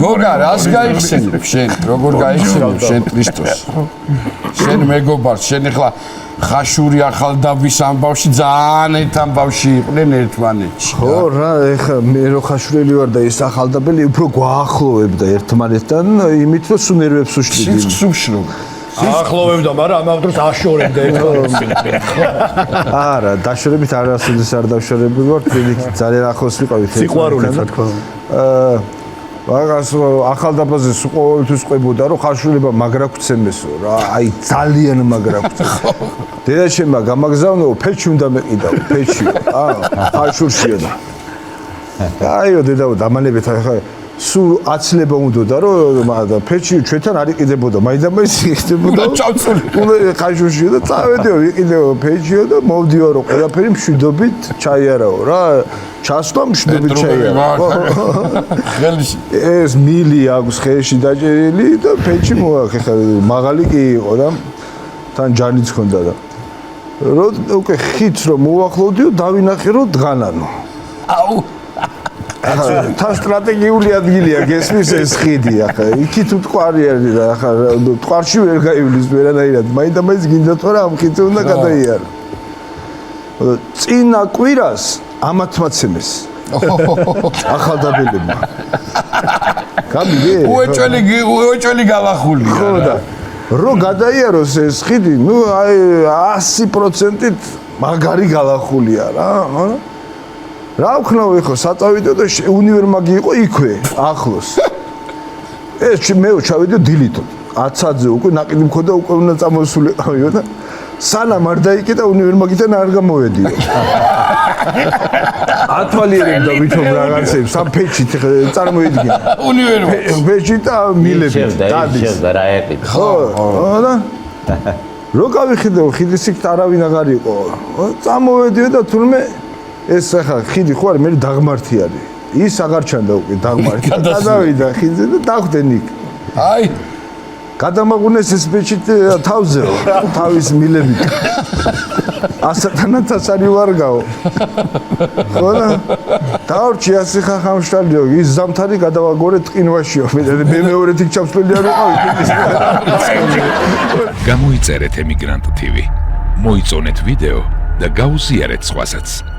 გოგა რას გაიხსენებ შენ როგორ გაიხსენებ შენ ქრისტოს შენ მეგობარს შენ ახლა ხაშური ახალდაბის ამბავში ძალიან ერთ ამბავში იყვნენ ერთმანეთში ხო რა ეხა მე რო ხაშურელი ვარ და ეს ახალდაბელი უფრო გვაახლოვებდა ერთმანეთთან იმით რომ სულ ნერვებს უშლიდი სიცხს უშრობ ახლოვებდა მაგრამ ამავ დროს აშორებდა ერთმანეთს არა დაშორებით არასოდეს არ დავშორებული ვარ პირიქით ძალიან ახლოს ვიყავით სიყვარულით რა თქმა უნდა მაგას ახალდაბაზე ყოველთვის ყვებოდა რომ ხაშურება მაგრაგვცემესო რა აი ძალიან მაგრაგვცემ დედაშენმა გამაგზავნო ფეჩი უნდა მეყიდაო ფეჩი ხაშურშია და აიო დედაო დამალებით ახლა სულ აცლება უნდოდა რომ ფეჩი ჩვენთან არ იყიდებოდა მაინდა-მაინც იყიდებოდა უნდა ხაშურშია და წავედიო ვიყიდეო ფეჩიო და მოვდიო რომ ყველაფერი მშვიდობით ჩაიარაო რა ჩასვლა მშვიდობით ჩაიარაო ეს მილი აქვს ხეში დაჭერილი და ფეჩი მოახერხა მაღალი კი იყო და თან ჯანიც ჰქონდა და რომ უკვე ხით რომ მოახლოვდიო დავინახე რომ დგანანო აუ თან სტრატეგიული ადგილია გესმის ეს ხიდი ახლა იქით უთყვარი არის და ახლა თყვარში ვერ გაივლის ვერანაირად მაინდა-მაინც გინდა თორე ამ ხიდზე უნდა გადაიარო წინა კვირას ამათმაცემეს ახალდაბელებმა გამიგე უეჭველი გავახულია ხო და რო გადაიაროს ეს ხიდი ნუ აი 100%-ით მაგარი გავახულია რა რა ვქნაო ეხო საწავიდო და უნივერმაგი იყო იქვე ახლოს ეს მე ჩავიდე დილითო 10-ზე უკვე ნაყიდი მქონდა უკვე უნდა წამოსულიყავიო და სანამ არ დაიკეტა უნივერმაგიდან არ გამოვედიო ათვალიერებდა ვითომ რაღაცებს ამ ფეჩით წარმოიდგინე უნივერმაგი და მილები დადის რა ეყიდა ხო და რო გავიხიდო ხიდის იქ არავინ აღარ იყო წამოვედიო და თურმე ეს ახლა ხიდი ხო არის მე დაღმართი არის ის აღარ ჩანდა უკვე დაღმართი გადავიდა ხიდზე და დახვდნენ იქ აი გადამაგუნეს ეს ბეჭით თავზეო თავის მილებით ასათანაც არის ვარგაო ხო და დავრჩი ასე ხახამშტალიო ის ზამთარი გადავაგორე ტყინვაშიო მე მეორედ იქ ჩავსვლელი არ ვიყავი გამოიწერეთ ემიგრანტ TV მოიწონეთ ვიდეო და გაუზიარეთ სხვასაც